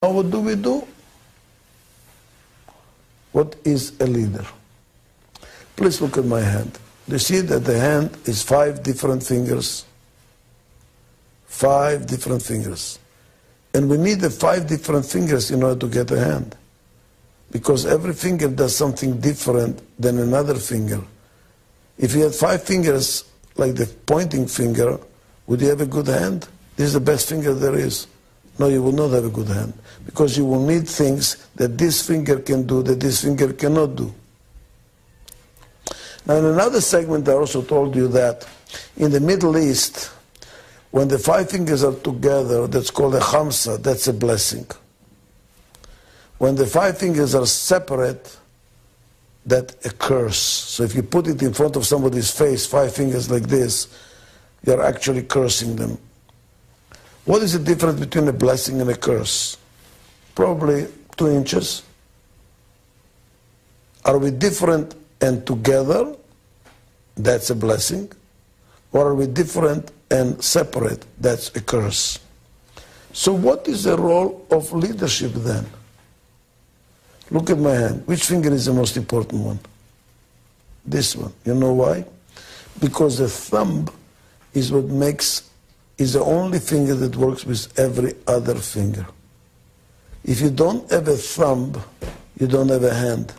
Now what do we do? What is a leader? Please look at my hand. Do you see that the hand is 5 different fingers? 5 different fingers. And we need the 5 different fingers in order to get a hand. Because every finger does something different than another finger. If you had 5 fingers, like the pointing finger, would you have a good hand? This is the best finger there is. No, you will not have a good hand. Because you will need things that this finger can do that this finger cannot do. Now in another segment I also told you that in the Middle East, when the 5 fingers are together, that's called a khamsa, that's a blessing. When the 5 fingers are separate, that's a curse. So if you put it in front of somebody's face, 5 fingers like this, you're actually cursing them. What is the difference between a blessing and a curse? Probably 2 inches. Are we different and together? That's a blessing. Or are we different and separate? That's a curse. So what is the role of leadership then? Look at my hand. Which finger is the most important one? This one. You know why? Because the thumb is what is the only finger that works with every other finger. If you don't have a thumb, you don't have a hand.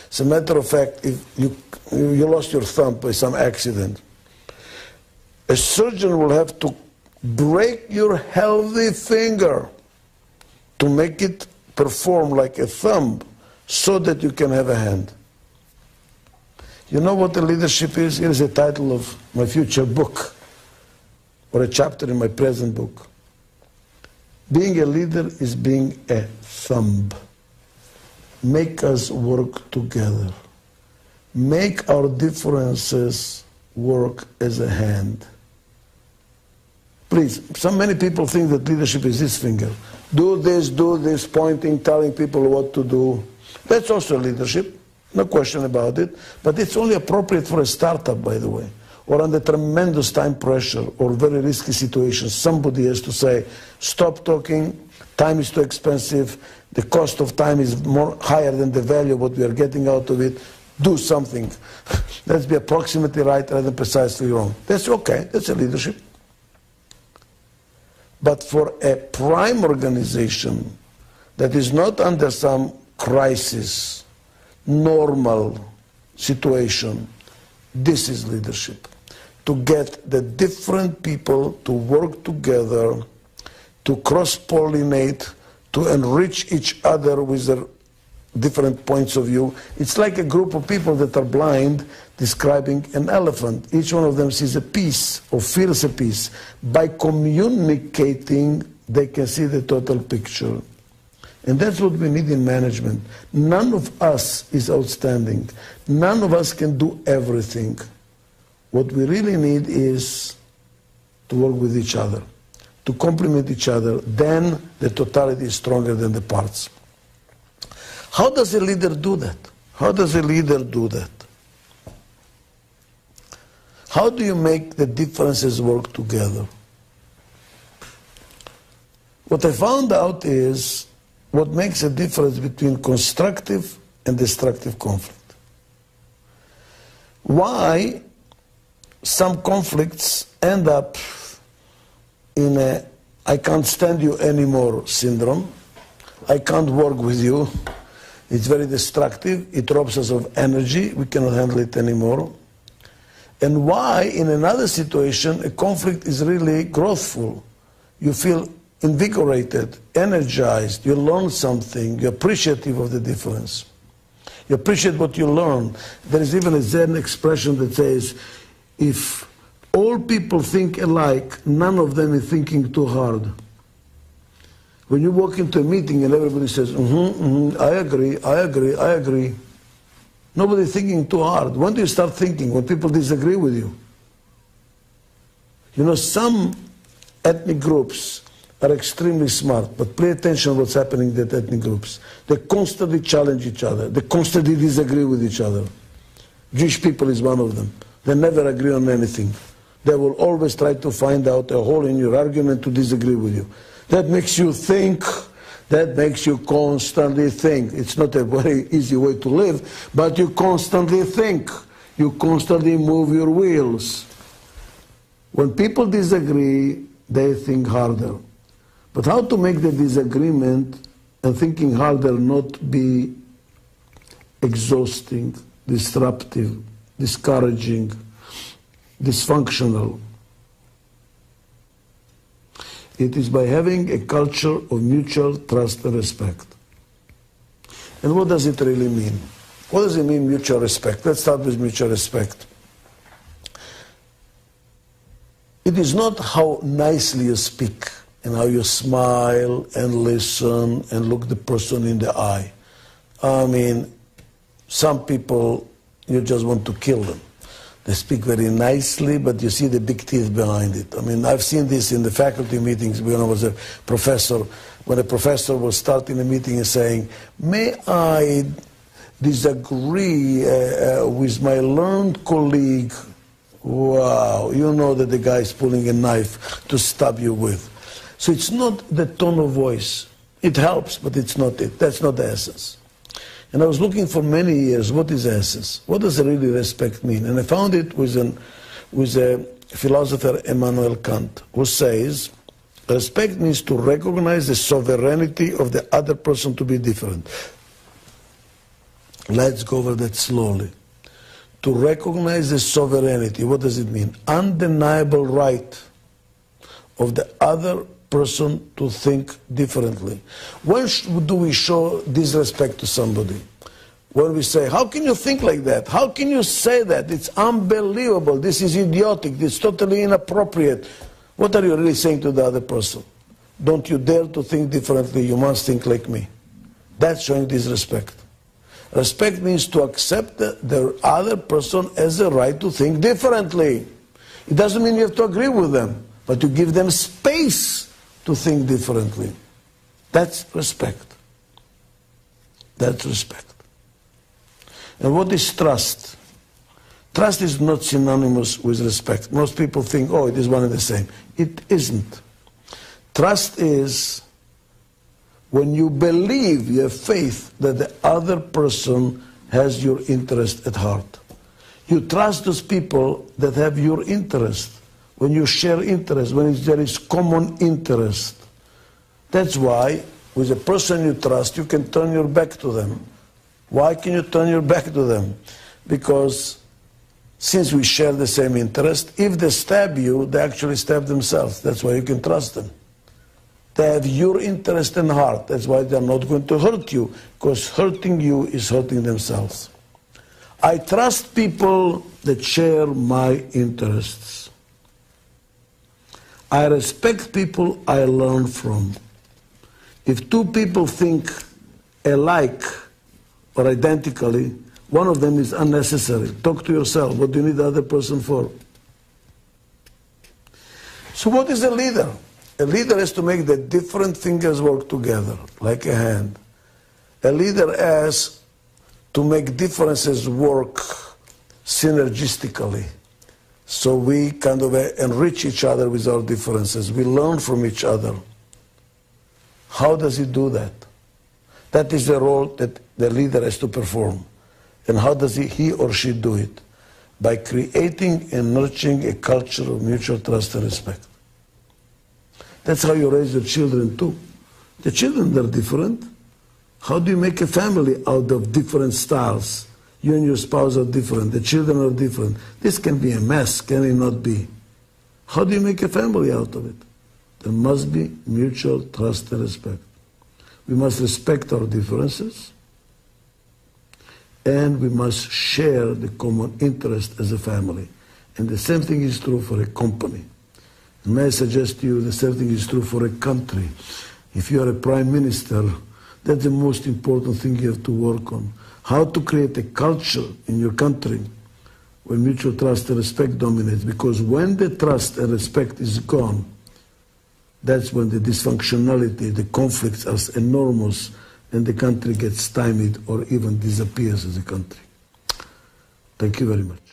As a matter of fact, if you lost your thumb by some accident, a surgeon will have to break your healthy finger to make it perform like a thumb so that you can have a hand. You know what the leadership is? Here is the title of my future book, or a chapter in my present book. Being a leader is being a thumb. Make us work together. Make our differences work as a hand. Please, many people think that leadership is this finger. Do this, pointing, telling people what to do. That's also leadership, no question about it. But it's only appropriate for a startup, by the way, or under tremendous time pressure or very risky situations. Somebody has to say, stop talking, time is too expensive, the cost of time is higher than the value of what we are getting out of it. Do something. Let's be approximately right rather than precisely wrong. That's okay, that's a leadership. But for a prime organization that is not under some crisis, normal situation, this is leadership. To get the different people to work together, to cross-pollinate, to enrich each other with their different points of view. It's like a group of people that are blind describing an elephant. Each one of them sees a piece or feels a piece. By communicating, they can see the total picture. And that's what we need in management. None of us is outstanding. None of us can do everything. What we really need is to work with each other, to complement each other. Then the totality is stronger than the parts. How does a leader do that? How does a leader do that? How do you make the differences work together? What I found out is what makes a difference between constructive and destructive conflict. Why some conflicts end up in a I can't stand you anymore syndrome. I can't work with you. It's very destructive. It robs us of energy. We cannot handle it anymore. And why, in another situation, a conflict is really growthful. You feel invigorated, energized. You learn something. You're appreciative of the difference. You appreciate what you learn. There is even a Zen expression that says, if all people think alike, none of them is thinking too hard. When you walk into a meeting and everybody says, I agree, I agree, I agree. Nobody's thinking too hard. When do you start thinking? When people disagree with you. You know, some ethnic groups are extremely smart, but pay attention to what's happening in the ethnic groups. They constantly challenge each other. They constantly disagree with each other. Jewish people is one of them. They never agree on anything. They will always try to find out a hole in your argument to disagree with you. That makes you think, That makes you constantly think. It's not a very easy way to live, but you constantly think. You constantly move your wheels. When people disagree, they think harder. But how to make the disagreement and thinking harder not be exhausting, disruptive, discouraging, dysfunctional? It is by having a culture of mutual trust and respect. And what does it really mean? What does it mean, mutual respect? Let's start with mutual respect. It is not how nicely you speak and how you smile and listen and look the person in the eye. I mean, some people, you just want to kill them. They speak very nicely, but you see the big teeth behind it. I mean, I've seen this in the faculty meetings when I was a professor. When a professor was starting a meeting and saying, may I disagree with my learned colleague? Wow, you know that the guy is pulling a knife to stab you with. So it's not the tone of voice. It helps, but it's not it. That's not the essence. And I was looking for many years, what is essence? What does really respect mean? And I found it with a philosopher, Immanuel Kant, who says, respect means to recognize the sovereignty of the other person to be different. Let's go over that slowly. To recognize the sovereignty, what does it mean? Undeniable right of the other person to think differently. When do we show disrespect to somebody? When we say, how can you think like that? How can you say that? It's unbelievable. This is idiotic. It's totally inappropriate. What are you really saying to the other person? Don't you dare to think differently. You must think like me. That's showing disrespect. Respect means to accept the other person as a right to think differently. It doesn't mean you have to agree with them, but you give them space to think differently. That's respect. That's respect. And what is trust? Trust is not synonymous with respect. Most people think, oh, it is one and the same. It isn't. Trust is when you believe, you have faith that the other person has your interest at heart. You trust those people that have your interest. When you share interest, when there is common interest. That's why, with a person you trust, you can turn your back to them. Why can you turn your back to them? Because since we share the same interest, if they stab you, they actually stab themselves. That's why you can trust them. They have your interest in heart. That's why they're not going to hurt you, because hurting you is hurting themselves. I trust people that share my interests. I respect people I learn from. If two people think alike or identically, one of them is unnecessary. Talk to yourself. What do you need the other person for? So what is a leader? A leader has to make the different fingers work together, like a hand. A leader has to make differences work synergistically. So we kind of enrich each other with our differences. We learn from each other. How does he do that? That is the role that the leader has to perform. And how does he or she do it? By creating and nurturing a culture of mutual trust and respect. That's how you raise your children too. The children are different. How do you make a family out of different styles? You and your spouse are different. The children are different. This can be a mess, can it not be? How do you make a family out of it? There must be mutual trust and respect. We must respect our differences, and we must share the common interest as a family. And the same thing is true for a company. And may I suggest to you the same thing is true for a country. If you are a prime minister, that's the most important thing you have to work on. How to create a culture in your country where mutual trust and respect dominates. Because when the trust and respect is gone, that's when the dysfunctionality, the conflicts are enormous, and the country gets stymied or even disappears as a country. Thank you very much.